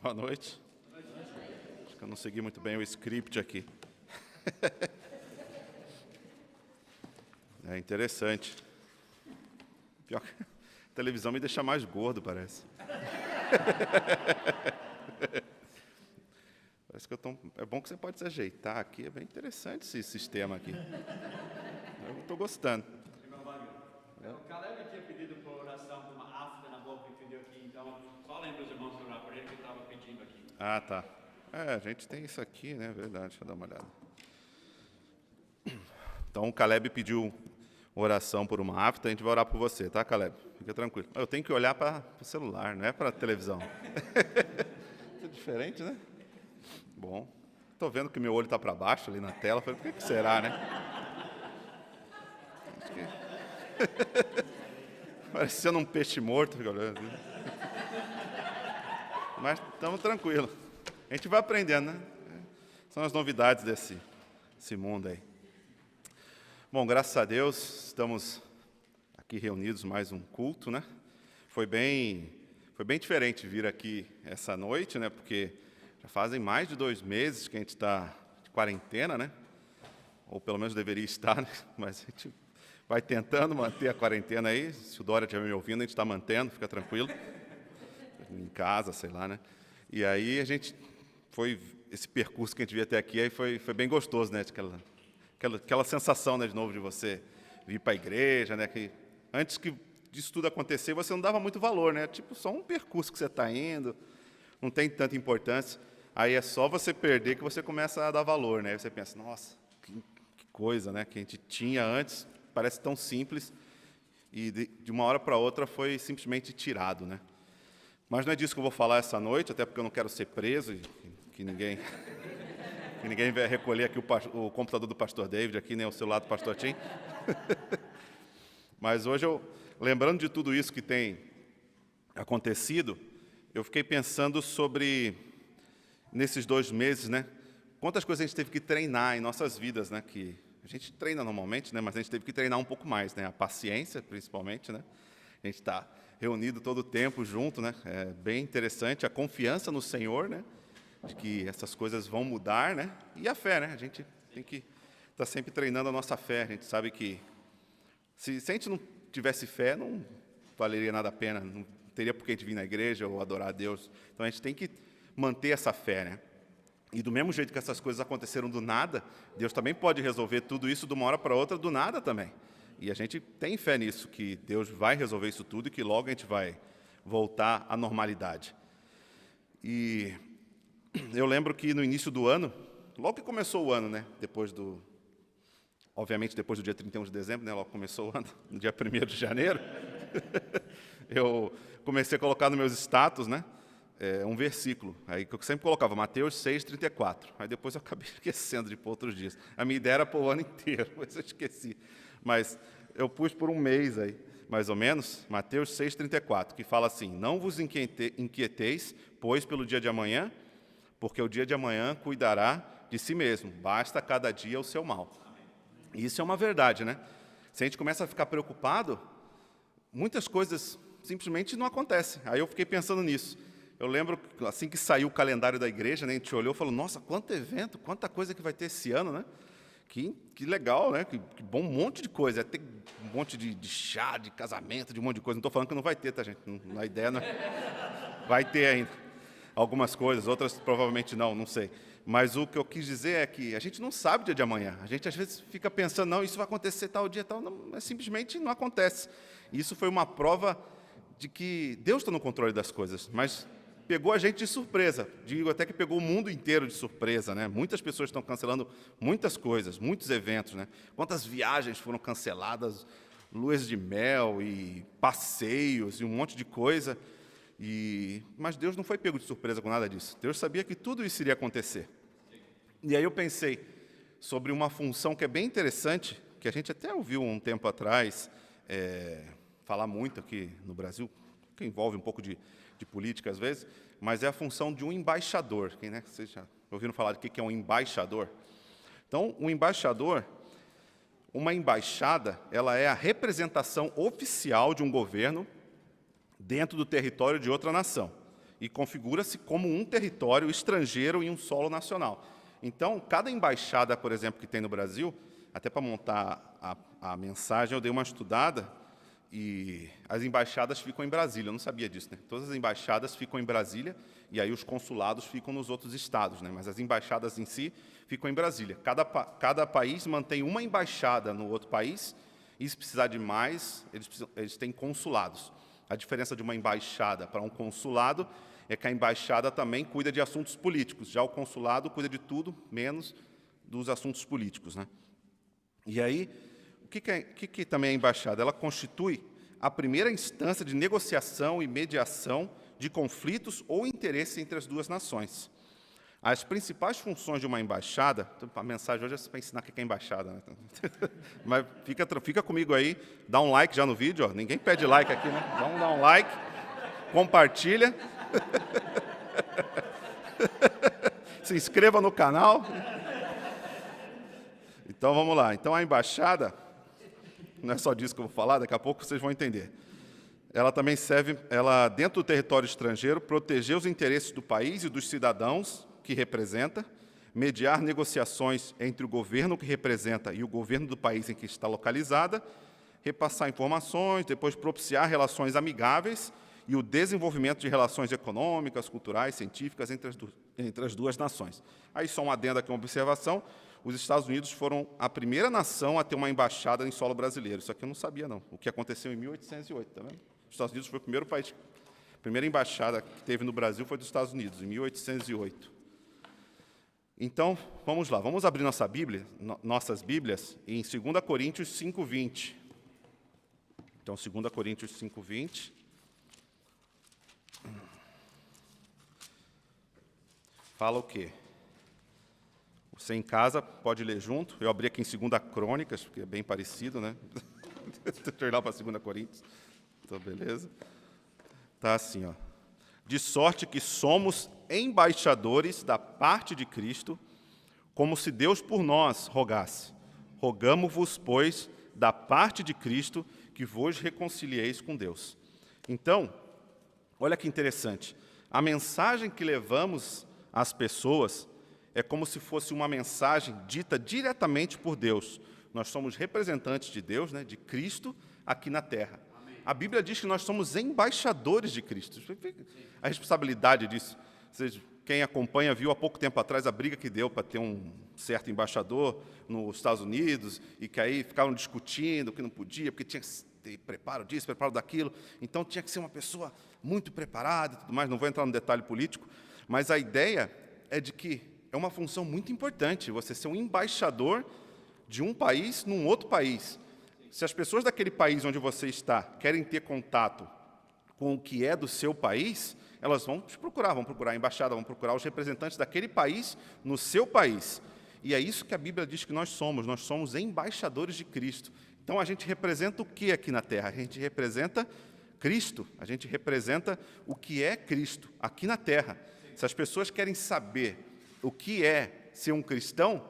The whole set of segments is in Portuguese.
Boa noite. Acho que eu não segui muito bem o script aqui. É interessante. Pior que a televisão me deixa mais gordo, parece. Parece que eu tô... É bom que você pode se ajeitar aqui. É bem interessante esse sistema aqui. Eu estou gostando. O Caleb tinha pedido por oração por uma afta na boca, entendeu? Então, só lembra os irmãos orar por ele que eu estava pedindo aqui. Ah, tá. A gente tem isso aqui, né? Verdade, deixa eu dar uma olhada. Então, o Caleb pediu oração por uma afta, a gente vai orar por você, tá, Caleb? Fica tranquilo. Eu tenho que olhar para o celular, não é para a televisão. Isso é diferente, né? Bom. Estou vendo que meu olho está para baixo ali na tela. Falei, por que será, né? Acho que... Parecendo um peixe morto. Mas estamos tranquilos. A gente vai aprendendo, né? São as novidades desse mundo aí. Bom, graças a Deus, estamos aqui reunidos mais um culto, né? Foi bem diferente vir aqui essa noite, né? Porque já fazem mais de 2 meses que a gente está de quarentena, né? Ou pelo menos deveria estar, né? Mas a gente vai tentando manter a quarentena aí. Se o Dória estiver me ouvindo, a gente está mantendo, fica tranquilo. Em casa, sei lá, né? E aí esse percurso que a gente veio até aqui aí foi bem gostoso, né? Aquela sensação, né, de novo, de você vir para a igreja, né? Que antes disso tudo acontecer, você não dava muito valor, né? Tipo, só um percurso que você está indo, não tem tanta importância. Aí é só você perder que você começa a dar valor, né? Aí você pensa, nossa, que coisa, né? Que a gente tinha antes, parece tão simples, e de uma hora para outra foi simplesmente tirado, né? Mas não é disso que eu vou falar essa noite, até porque eu não quero ser preso, e que ninguém vai recolher aqui o computador do pastor David, aqui, nem o celular do pastor Tim. Mas hoje, lembrando de tudo isso que tem acontecido, eu fiquei pensando sobre, nesses 2 meses, né, quantas coisas a gente teve que treinar em nossas vidas, né, que a gente treina normalmente, né, mas a gente teve que treinar um pouco mais, né, a paciência, principalmente, né, a gente está reunido todo o tempo junto, né, é bem interessante, a confiança no Senhor, né, de que essas coisas vão mudar, né? E a fé, né? A gente tem que estar sempre treinando a nossa fé. A gente sabe que se a gente não tivesse fé, não valeria nada a pena, não teria por que a gente vir na igreja ou adorar a Deus. Então a gente tem que manter essa fé, né? E do mesmo jeito que essas coisas aconteceram do nada, Deus também pode resolver tudo isso de uma hora para outra do nada também. E a gente tem fé nisso, que Deus vai resolver isso tudo e que logo a gente vai voltar à normalidade. E eu lembro que no início do ano, logo que começou o ano, né? Obviamente depois do dia 31 de dezembro, né? Logo começou o ano, no dia 1º de janeiro, eu comecei a colocar nos meus status, né? Um versículo, aí que eu sempre colocava, Mateus 6:34. Aí depois eu acabei esquecendo de pôr outros dias. A minha ideia era pôr o ano inteiro, mas eu esqueci. Mas eu pus por um mês aí, mais ou menos, Mateus 6:34, que fala assim, não vos inquieteis, pois pelo dia de amanhã, porque o dia de amanhã cuidará de si mesmo, basta cada dia o seu mal. E isso é uma verdade, né? Se a gente começa a ficar preocupado, muitas coisas simplesmente não acontecem. Aí eu fiquei pensando nisso. Eu lembro, assim que saiu o calendário da igreja, né, a gente olhou e falou, nossa, quanto evento, quanta coisa que vai ter esse ano, né? Que legal, né? Que bom, um monte de coisa. Tem um monte de chá, de casamento, de um monte de coisa. Não estou falando que não vai ter, tá, gente? A ideia não é... Vai ter ainda. Algumas coisas, outras provavelmente não sei. Mas o que eu quis dizer é que a gente não sabe o dia de amanhã. A gente, às vezes, fica pensando, não, isso vai acontecer tal dia, tal. Não, simplesmente não acontece. E isso foi uma prova de que Deus está no controle das coisas, mas pegou a gente de surpresa. Digo até que pegou o mundo inteiro de surpresa, né? Muitas pessoas estão cancelando muitas coisas, muitos eventos, né? Quantas viagens foram canceladas, luas de mel e passeios e um monte de coisa. Mas Deus não foi pego de surpresa com nada disso. Deus sabia que tudo isso iria acontecer. E aí eu pensei sobre uma função que é bem interessante, que a gente até ouviu um tempo atrás falar muito aqui no Brasil, que envolve um pouco de política às vezes, mas é a função de um embaixador. Né? Vocês já ouviram falar de que é um embaixador? Então, um embaixador, uma embaixada, ela é a representação oficial de um governo dentro do território de outra nação. e configura-se como um território estrangeiro em um solo nacional. Então, cada embaixada, por exemplo, que tem no Brasil, até para montar a mensagem, eu dei uma estudada, e as embaixadas ficam em Brasília. Eu não sabia disso, né? Todas as embaixadas ficam em Brasília, e aí os consulados ficam nos outros estados, né? Mas as embaixadas em si ficam em Brasília. Cada país mantém uma embaixada no outro país, e se precisar de mais, eles têm consulados. A diferença de uma embaixada para um consulado é que a embaixada também cuida de assuntos políticos, já o consulado cuida de tudo, menos dos assuntos políticos, né? E aí, o que também é a embaixada? Ela constitui a primeira instância de negociação e mediação de conflitos ou interesses entre as duas nações. As principais funções de uma embaixada, a mensagem hoje é para ensinar o que é embaixada, né? Mas fica comigo aí, dá um like já no vídeo, ó. Ninguém pede like aqui, né? Vamos dar um like, compartilha, se inscreva no canal. Então vamos lá. Então a embaixada, não é só disso que eu vou falar, daqui a pouco vocês vão entender. Ela também serve, dentro do território estrangeiro, proteger os interesses do país e dos cidadãos que representa, mediar negociações entre o governo que representa e o governo do país em que está localizada, repassar informações, depois propiciar relações amigáveis e o desenvolvimento de relações econômicas, culturais, científicas entre as duas nações. Aí só um adendo aqui, uma observação: os Estados Unidos foram a primeira nação a ter uma embaixada em solo brasileiro. Isso aqui eu não sabia, não. O que aconteceu em 1808, tá vendo? Os Estados Unidos foi o primeiro país, a primeira embaixada que teve no Brasil foi dos Estados Unidos, em 1808. Então, vamos lá, vamos abrir nossas Bíblias em 2 Coríntios 5:20. Então, 2 Coríntios 5:20. Fala o quê? Você em casa pode ler junto. Eu abri aqui em 2 Crônicas, porque é bem parecido, né? Deixa eu ir lá para 2 Coríntios. Então, beleza. Tá assim, ó. De sorte que somos embaixadores da parte de Cristo, como se Deus por nós rogasse. Rogamo-vos, pois, da parte de Cristo, que vos reconcilieis com Deus. Então, olha que interessante. A mensagem que levamos às pessoas é como se fosse uma mensagem dita diretamente por Deus. Nós somos representantes de Deus, né, de Cristo, aqui na Terra. Amém. A Bíblia diz que nós somos embaixadores de Cristo. A responsabilidade disso. Quem acompanha viu há pouco tempo atrás a briga que deu para ter um certo embaixador nos Estados Unidos, e que aí ficaram discutindo que não podia, porque tinha que ter preparo disso, preparo daquilo. Então tinha que ser uma pessoa muito preparada e tudo mais. Não vou entrar no detalhe político, mas a ideia é de que é uma função muito importante você ser um embaixador de um país num outro país. Se as pessoas daquele país onde você está querem ter contato com o que é do seu país, elas vão te procurar, vão procurar a embaixada, vão procurar os representantes daquele país no seu país. E é isso que a Bíblia diz que nós somos embaixadores de Cristo. Então a gente representa o que aqui na Terra? A gente representa Cristo, a gente representa o que é Cristo aqui na Terra. Se as pessoas querem saber o que é ser um cristão,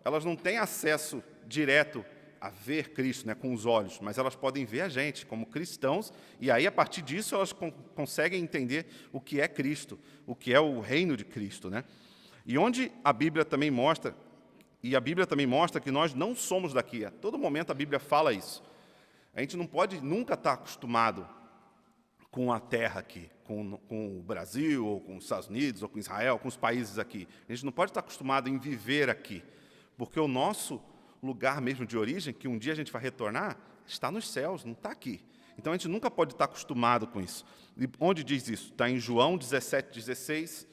elas não têm acesso direto a ver Cristo, né, com os olhos, mas elas podem ver a gente como cristãos, e aí, a partir disso, elas conseguem entender o que é Cristo, o que é o reino de Cristo, né? E onde a Bíblia também mostra, que nós não somos daqui. A todo momento a Bíblia fala isso. A gente não pode nunca estar acostumado com a terra aqui, com o Brasil, ou com os Estados Unidos, ou com Israel, com os países aqui. A gente não pode estar acostumado em viver aqui, porque o nosso lugar mesmo de origem, que um dia a gente vai retornar, está nos céus, não está aqui. Então a gente nunca pode estar acostumado com isso. E onde diz isso? Está em João 17,16,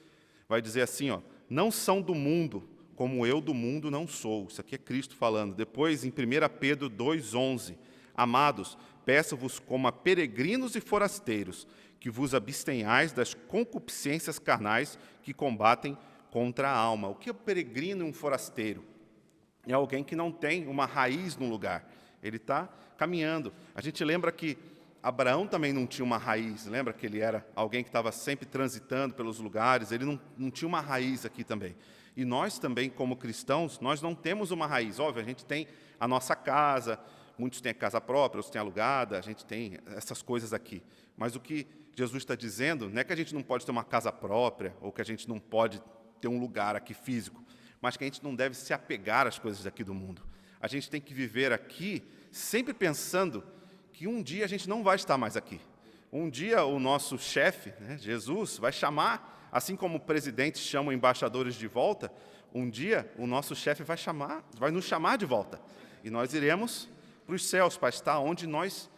vai dizer assim, ó: não são do mundo, como eu do mundo não sou. Isso aqui é Cristo falando. Depois, em 1 Pedro 2,11, amados, peço-vos como a peregrinos e forasteiros, que vos abstenhais das concupiscências carnais que combatem contra a alma. O que é um peregrino e um forasteiro? É alguém que não tem uma raiz no lugar. Ele está caminhando. A gente lembra que Abraão também não tinha uma raiz. Lembra que ele era alguém que estava sempre transitando pelos lugares. Ele não tinha uma raiz aqui também. E nós também, como cristãos, nós não temos uma raiz. Óbvio, a gente tem a nossa casa, muitos têm casa própria, outros têm alugada, a gente tem essas coisas aqui. Mas o que Jesus está dizendo não é que a gente não pode ter uma casa própria, ou que a gente não pode ter um lugar aqui físico, mas que a gente não deve se apegar às coisas daqui do mundo. A gente tem que viver aqui sempre pensando que um dia a gente não vai estar mais aqui. Um dia o nosso chefe, né, Jesus, vai chamar, assim como presidentes chamam embaixadores de volta, um dia o nosso chefe vai nos chamar de volta. E nós iremos para os céus, para estar onde nós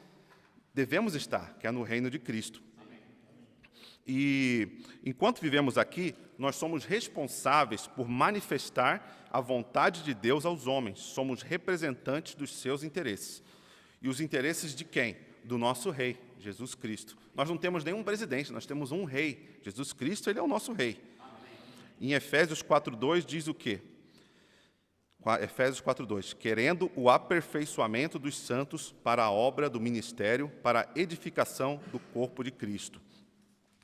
devemos estar, que é no reino de Cristo. E enquanto vivemos aqui, nós somos responsáveis por manifestar a vontade de Deus aos homens. Somos representantes dos seus interesses. E os interesses de quem? Do nosso rei, Jesus Cristo. Nós não temos nenhum presidente, nós temos um rei. Jesus Cristo, ele é o nosso rei. Em Efésios 4:2 diz o quê? Efésios 4:2, querendo o aperfeiçoamento dos santos para a obra do ministério, para a edificação do corpo de Cristo.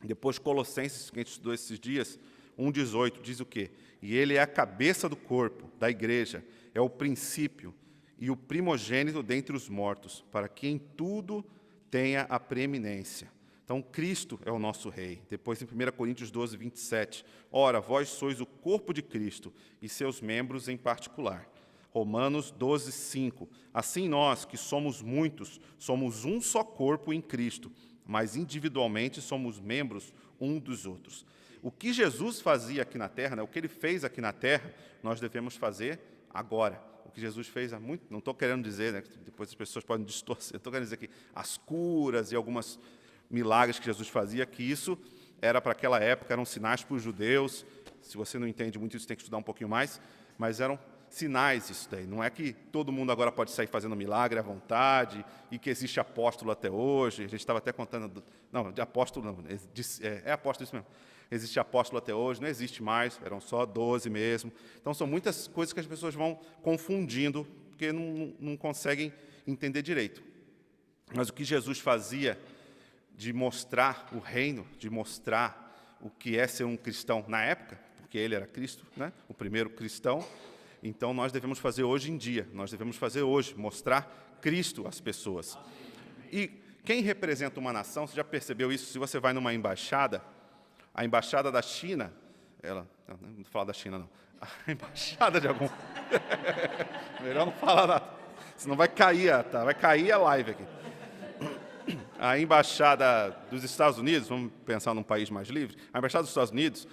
Depois Colossenses, que a gente estudou esses dias, 1:18, diz o quê? E ele é a cabeça do corpo, da igreja, é o princípio e o primogênito dentre os mortos, para que em tudo tenha a preeminência. Então, Cristo é o nosso rei. Depois, em 1 Coríntios 12:27, ora, vós sois o corpo de Cristo e seus membros em particular. Romanos 12:5, assim nós, que somos muitos, somos um só corpo em Cristo, mas individualmente somos membros um dos outros. O que Jesus fazia aqui na terra, né, o que ele fez aqui na terra, nós devemos fazer agora. O que Jesus fez há muito, não estou querendo dizer, né, depois as pessoas podem distorcer, estou querendo dizer que as curas e algumas milagres que Jesus fazia, que isso era para aquela época, eram sinais para os judeus. Se você não entende muito isso, tem que estudar um pouquinho mais, mas eram sinais isso daí. Não é que todo mundo agora pode sair fazendo milagre à vontade e que existe apóstolo até hoje. A gente estava até contando... Não, de apóstolo não. É apóstolo isso mesmo. Existe apóstolo até hoje, não existe mais, eram só 12 mesmo. Então, são muitas coisas que as pessoas vão confundindo, porque não conseguem entender direito. Mas o que Jesus fazia de mostrar o reino, de mostrar o que é ser um cristão na época, porque ele era Cristo, né? O primeiro cristão. Então, nós devemos fazer hoje em dia, nós devemos fazer hoje, mostrar Cristo às pessoas. E quem representa uma nação, você já percebeu isso? Se você vai numa embaixada, a embaixada da China, não vou falar da China, não. A embaixada de algum... Melhor não falar nada, senão vai cair a live aqui. A embaixada dos Estados Unidos, vamos pensar num país mais livre, a embaixada dos Estados Unidos,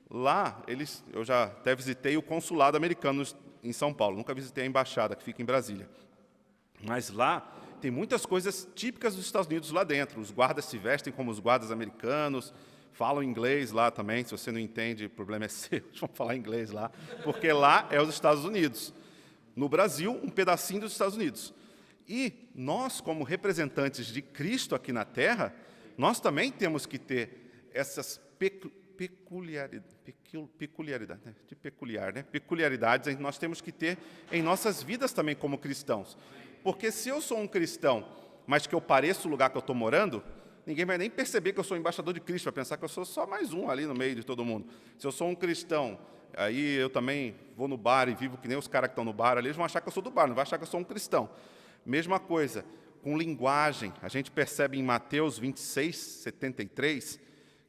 lá, eu já até visitei o consulado americano em São Paulo, nunca visitei a embaixada, que fica em Brasília. Mas lá tem muitas coisas típicas dos Estados Unidos lá dentro. Os guardas se vestem como os guardas americanos, falam inglês lá também. Se você não entende, o problema é seu, vamos falar inglês lá, porque lá é os Estados Unidos. No Brasil, um pedacinho dos Estados Unidos. E nós, como representantes de Cristo aqui na Terra, nós também temos que ter essas peculiaridades nós temos que ter em nossas vidas também como cristãos. Porque se eu sou um cristão, mas que eu pareço o lugar que eu estou morando, ninguém vai nem perceber que eu sou embaixador de Cristo, vai pensar que eu sou só mais um ali no meio de todo mundo. Se eu sou um cristão, aí eu também vou no bar e vivo que nem os caras que estão no bar ali, eles vão achar que eu sou do bar, não vão achar que eu sou um cristão. Mesma coisa, com linguagem. A gente percebe em Mateus 26:73,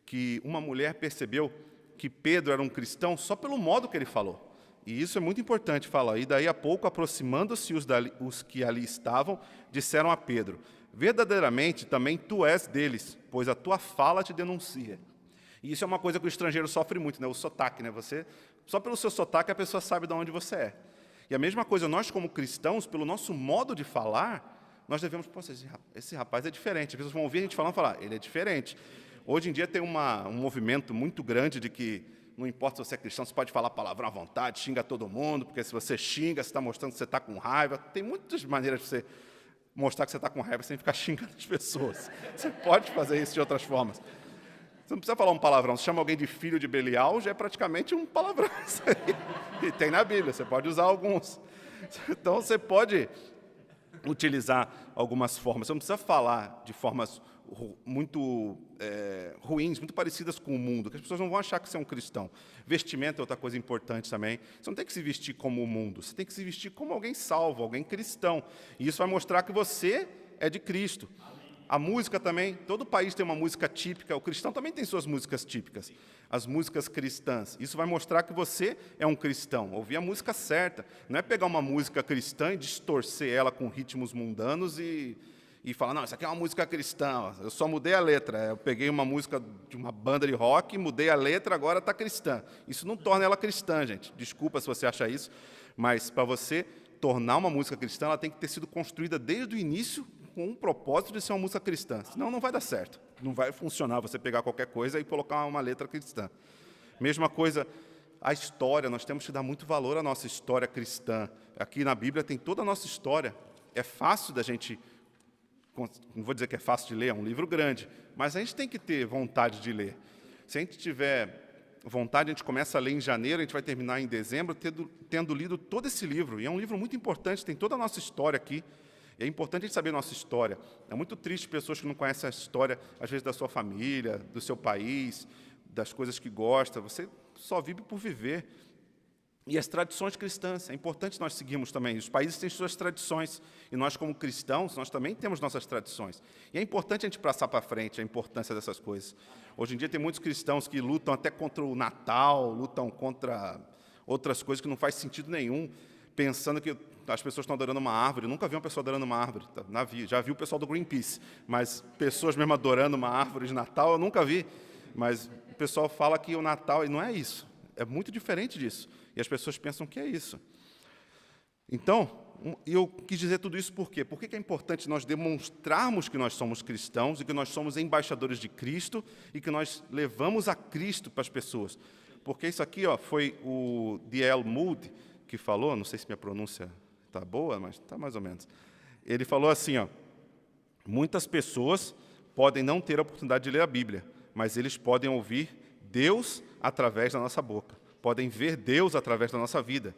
que uma mulher percebeu que Pedro era um cristão só pelo modo que ele falou. E isso é muito importante falar. E daí a pouco, aproximando-se os que ali estavam, disseram a Pedro, verdadeiramente também tu és deles, pois a tua fala te denuncia. E isso é uma coisa que o estrangeiro sofre muito, né? O sotaque, né? Só pelo seu sotaque a pessoa sabe de onde você é. E a mesma coisa, nós como cristãos, pelo nosso modo de falar, nós devemos, esse rapaz é diferente. As pessoas vão ouvir a gente falando e falar, ele é diferente. Hoje em dia tem um movimento muito grande de que não importa se você é cristão, você pode falar palavrão à vontade, xinga todo mundo, porque se você xinga, você está mostrando que você está com raiva. Tem muitas maneiras de você mostrar que você está com raiva sem ficar xingando as pessoas. Você pode fazer isso de outras formas. Você não precisa falar um palavrão. Se chama alguém de filho de Belial, já é praticamente um palavrão. Isso aí. E tem na Bíblia, você pode usar alguns. Então, você pode utilizar algumas formas. Você não precisa falar de formas muito ruins, muito parecidas com o mundo, que as pessoas não vão achar que você é um cristão. Vestimento é outra coisa importante também. Você não tem que se vestir como o mundo, você tem que se vestir como alguém salvo, alguém cristão. E isso vai mostrar que você é de Cristo. A música também, todo país tem uma música típica, o cristão também tem suas músicas típicas, as músicas cristãs. Isso vai mostrar que você é um cristão, ouvir a música certa. Não é pegar uma música cristã e distorcer ela com ritmos mundanos e falar, não, isso aqui é uma música cristã, eu só mudei a letra. Eu peguei uma música de uma banda de rock, mudei a letra, agora está cristã. Isso não torna ela cristã, gente. Desculpa se você acha isso, mas para você tornar uma música cristã, ela tem que ter sido construída desde o início com um propósito de ser uma música cristã, senão não vai dar certo. Não vai funcionar você pegar qualquer coisa e colocar uma letra cristã. Mesma coisa, a história, nós temos que dar muito valor à nossa história cristã. Aqui na Bíblia tem toda a nossa história. É fácil da gente, não vou dizer que é fácil de ler, é um livro grande, mas a gente tem que ter vontade de ler. Se a gente tiver vontade, a gente começa a ler em janeiro, a gente vai terminar em dezembro, tendo lido todo esse livro. E é um livro muito importante, tem toda a nossa história aqui. É importante a gente saber a nossa história. É muito triste pessoas que não conhecem a história, às vezes, da sua família, do seu país, das coisas que gosta. Você só vive por viver. E as tradições cristãs, é importante nós seguirmos também. Os países têm suas tradições, e nós, como cristãos, nós também temos nossas tradições. E é importante a gente passar para frente a importância dessas coisas. Hoje em dia tem muitos cristãos que lutam até contra o Natal, lutam contra outras coisas que não faz sentido nenhum, pensando que as pessoas estão adorando uma árvore. Eu nunca vi uma pessoa adorando uma árvore. Já vi o pessoal do Greenpeace, mas pessoas mesmo adorando uma árvore de Natal, eu nunca vi. Mas o pessoal fala que o Natal, e não é isso. É muito diferente disso. E as pessoas pensam que é isso. Então, eu quis dizer tudo isso por quê? Por que é importante nós demonstrarmos que nós somos cristãos e que nós somos embaixadores de Cristo e que nós levamos a Cristo para as pessoas? Porque isso aqui foi o D.L. Moody que falou, não sei se minha pronúncia está boa, mas está mais ou menos. Ele falou assim, muitas pessoas podem não ter a oportunidade de ler a Bíblia, mas eles podem ouvir Deus através da nossa boca, podem ver Deus através da nossa vida.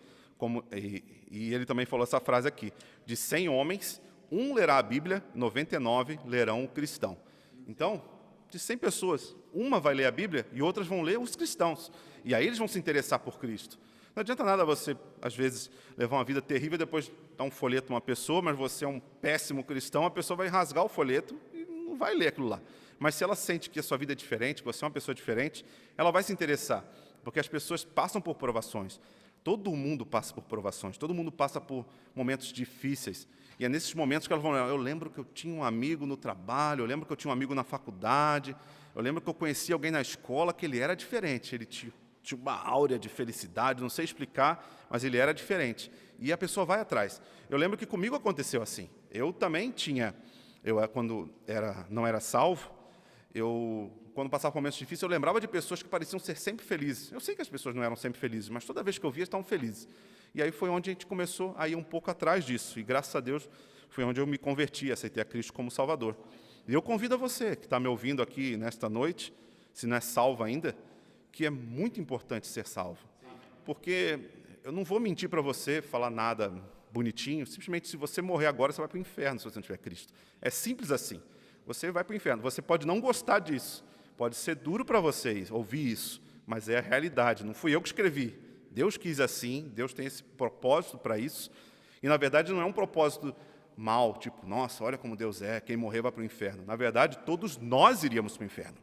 E ele também falou essa frase aqui, de 100 homens, 1 lerá a Bíblia, 99 lerão o cristão. Então, de 100 pessoas, uma vai ler a Bíblia e outras vão ler os cristãos. E aí eles vão se interessar por Cristo. Não adianta nada você, às vezes, levar uma vida terrível e depois dar um folheto a uma pessoa, mas você é um péssimo cristão, a pessoa vai rasgar o folheto e não vai ler aquilo lá. Mas se ela sente que a sua vida é diferente, que você é uma pessoa diferente, ela vai se interessar, porque as pessoas passam por provações. Todo mundo passa por provações, todo mundo passa por momentos difíceis. E é nesses momentos que elas vão lembrar, eu lembro que eu tinha um amigo no trabalho, eu lembro que eu tinha um amigo na faculdade, eu lembro que eu conheci alguém na escola que ele era diferente, ele tinha uma áurea de felicidade, não sei explicar, mas ele era diferente. E a pessoa vai atrás. Eu lembro que comigo aconteceu assim. Eu também tinha, quando não era salvo, quando passava por momentos difíceis, eu lembrava de pessoas que pareciam ser sempre felizes. Eu sei que as pessoas não eram sempre felizes, mas toda vez que eu via, estavam felizes. E aí foi onde a gente começou a ir um pouco atrás disso. E, graças a Deus, foi onde eu me converti, aceitei a Cristo como Salvador. E eu convido a você, que está me ouvindo aqui nesta noite, se não é salvo ainda, que é muito importante ser salvo. Porque eu não vou mentir para você, falar nada bonitinho, simplesmente se você morrer agora, você vai para o inferno se você não tiver Cristo. É simples assim. Você vai para o inferno. Você pode não gostar disso, pode ser duro para vocês ouvir isso, mas é a realidade. Não fui eu que escrevi. Deus quis assim, Deus tem esse propósito para isso. E, na verdade, não é um propósito mal, tipo, nossa, olha como Deus é, quem morrer vai para o inferno. Na verdade, todos nós iríamos para o inferno.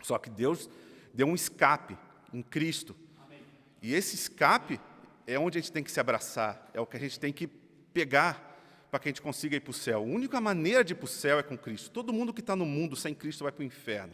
Só que Deus deu um escape em Cristo. Amém. E esse escape é onde a gente tem que se abraçar, é o que a gente tem que pegar para que a gente consiga ir para o céu. A única maneira de ir para o céu é com Cristo. Todo mundo que está no mundo sem Cristo vai para o inferno.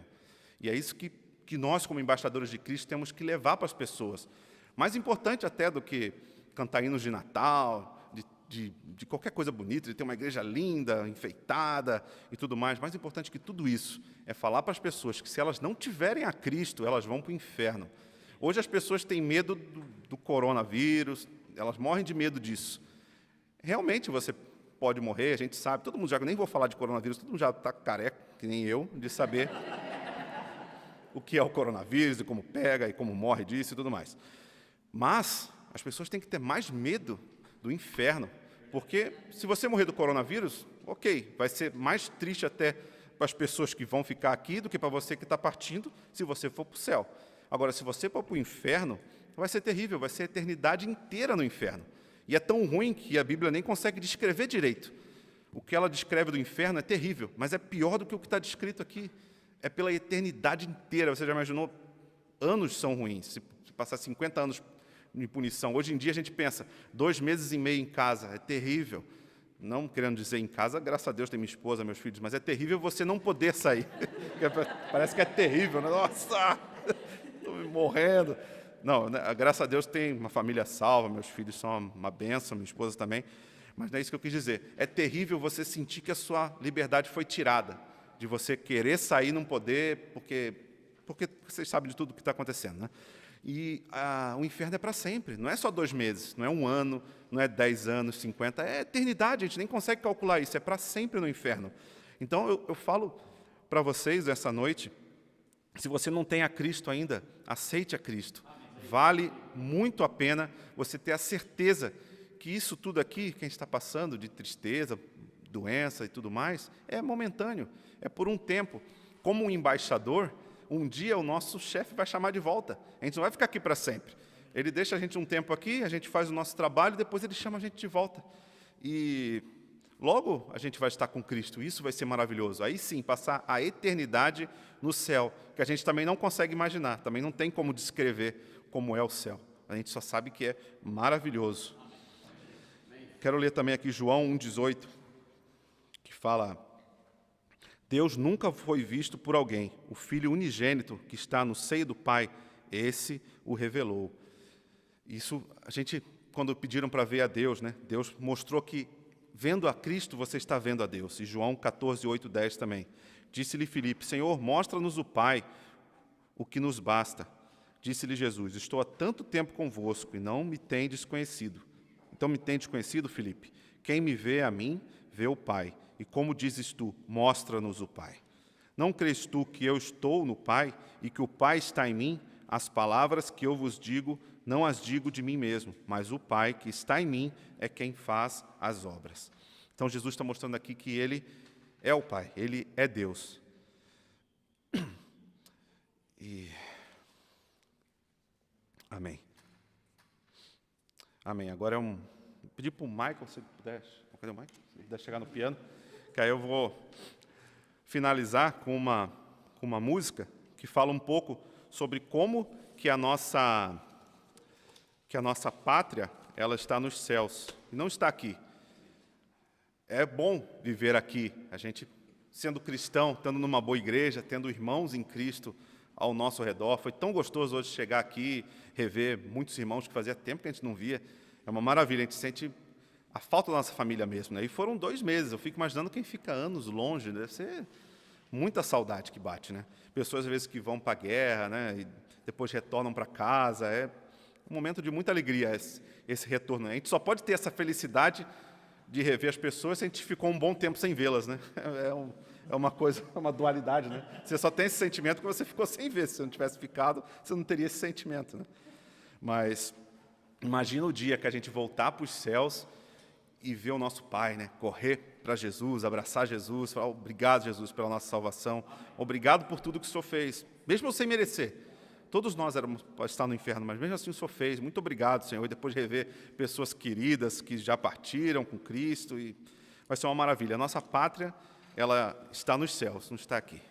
E é isso que nós, como embaixadores de Cristo, temos que levar para as pessoas. Mais importante até do que cantar hinos de Natal, de qualquer coisa bonita, de ter uma igreja linda, enfeitada e tudo mais. Mais importante que tudo isso é falar para as pessoas que se elas não tiverem a Cristo, elas vão para o inferno. Hoje as pessoas têm medo do coronavírus, elas morrem de medo disso. Realmente você pode morrer, a gente sabe, todo mundo já, nem vou falar de coronavírus, todo mundo já está careca, que nem eu, de saber o que é o coronavírus e como pega e como morre disso e tudo mais. Mas as pessoas têm que ter mais medo do inferno, porque se você morrer do coronavírus, ok, vai ser mais triste até para as pessoas que vão ficar aqui do que para você que está partindo, se você for para o céu. Agora, se você for para o inferno, vai ser terrível, vai ser a eternidade inteira no inferno. E é tão ruim que a Bíblia nem consegue descrever direito. O que ela descreve do inferno é terrível, mas é pior do que o que está descrito aqui. É pela eternidade inteira. Você já imaginou? Anos são ruins. Se passar 50 anos em punição. Hoje em dia a gente pensa, 2 meses e meio em casa, é terrível. Não querendo dizer em casa, graças a Deus tem minha esposa, meus filhos, mas é terrível você não poder sair. Parece que é terrível, né? Nossa, estou morrendo. Não, né? Graças a Deus tem uma família salva, meus filhos são uma bênção, minha esposa também. Mas não é isso que eu quis dizer. É terrível você sentir que a sua liberdade foi tirada, de você querer sair e não poder, porque vocês sabem de tudo o que está acontecendo, né? E o inferno é para sempre, não é só 2 meses, não é 1 ano, não é 10 anos, 50, é eternidade, a gente nem consegue calcular isso, é para sempre no inferno. Então, eu falo para vocês essa noite, se você não tem a Cristo ainda, aceite a Cristo. Vale muito a pena você ter a certeza que isso tudo aqui, que a gente está passando, de tristeza, doença e tudo mais, é momentâneo, é por um tempo. Como um embaixador, um dia o nosso chefe vai chamar de volta. A gente não vai ficar aqui para sempre. Ele deixa a gente um tempo aqui, a gente faz o nosso trabalho, depois ele chama a gente de volta. E logo a gente vai estar com Cristo. Isso vai ser maravilhoso. Aí sim, passar a eternidade no céu, que a gente também não consegue imaginar, também não tem como descrever como é o céu. A gente só sabe que é maravilhoso. Quero ler também aqui João 1,18, que fala: Deus nunca foi visto por alguém. O Filho unigênito que está no seio do Pai, esse o revelou. Isso, a gente, quando pediram para ver a Deus, né? Deus mostrou que, vendo a Cristo, você está vendo a Deus. E João 14, 8, 10 também. Disse-lhe Filipe: Senhor, mostra-nos o Pai, o que nos basta. Disse-lhe Jesus: Estou há tanto tempo convosco e não me tendes conhecido. Então me tendes conhecido, Filipe? Quem me vê a mim, vê o Pai. E como dizes tu, mostra-nos o Pai. Não crês tu que eu estou no Pai e que o Pai está em mim? As palavras que eu vos digo, não as digo de mim mesmo, mas o Pai que está em mim é quem faz as obras. Então Jesus está mostrando aqui que Ele é o Pai, Ele é Deus. Amém. Amém. Agora pedir para o Michael, se puder. Cadê o Michael? Se puder chegar no piano, que aí eu vou finalizar com uma música que fala um pouco sobre como que a nossa pátria ela está nos céus e não está aqui. É bom viver aqui, a gente sendo cristão, estando numa boa igreja, tendo irmãos em Cristo ao nosso redor. Foi tão gostoso hoje chegar aqui, rever muitos irmãos que fazia tempo que a gente não via. É uma maravilha, a gente sente a falta da nossa família mesmo, né? E foram 2 meses, eu fico imaginando quem fica anos longe, deve ser muita saudade que bate, né? Pessoas, às vezes, que vão para a guerra, né? E depois retornam para casa, é um momento de muita alegria esse retorno. A gente só pode ter essa felicidade de rever as pessoas se a gente ficou um bom tempo sem vê-las, né? É uma coisa, uma dualidade, né? Você só tem esse sentimento que você ficou sem ver. Se você não tivesse ficado, você não teria esse sentimento, né? Mas imagina o dia que a gente voltar para os céus e ver o nosso Pai, né? Correr para Jesus, abraçar Jesus, falar: obrigado, Jesus, pela nossa salvação. Obrigado por tudo que o Senhor fez, mesmo sem merecer. Todos nós éramos para estar no inferno, mas mesmo assim o Senhor fez. Muito obrigado, Senhor. E depois de rever pessoas queridas que já partiram com Cristo, e vai ser uma maravilha. A nossa pátria, ela está nos céus, não está aqui.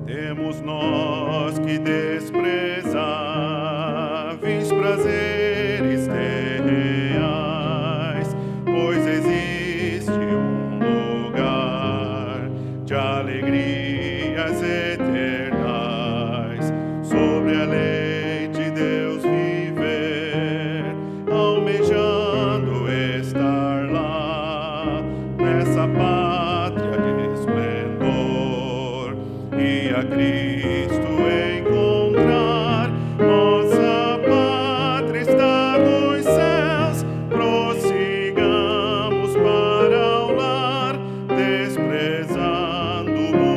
Temos nós que desprezáveis prazeres terreais, pois existe um lugar de alegrias eternas, sobre a lei de Deus viver, almejando estar lá, nessa pátria de esplendor, e a Cristo encontrar. Nossa pátria está nos céus, prossigamos para o lar, desprezando o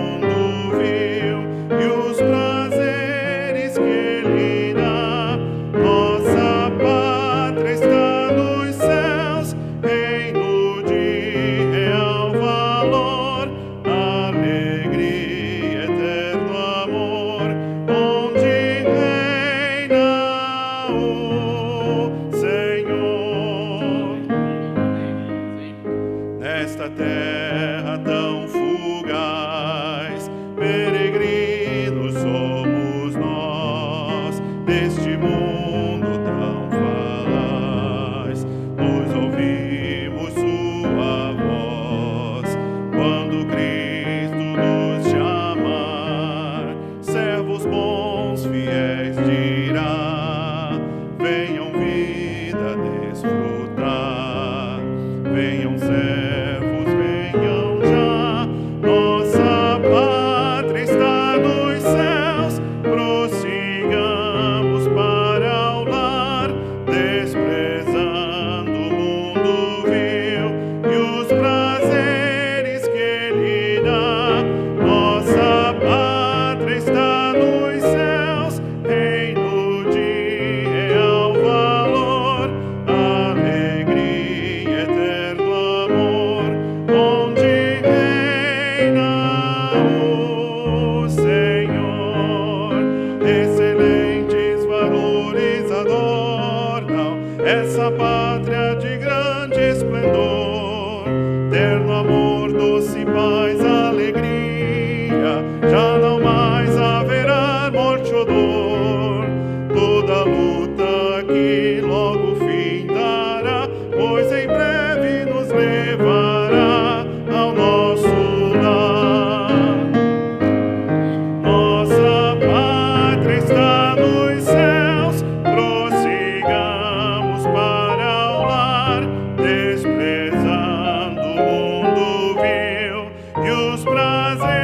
prazer.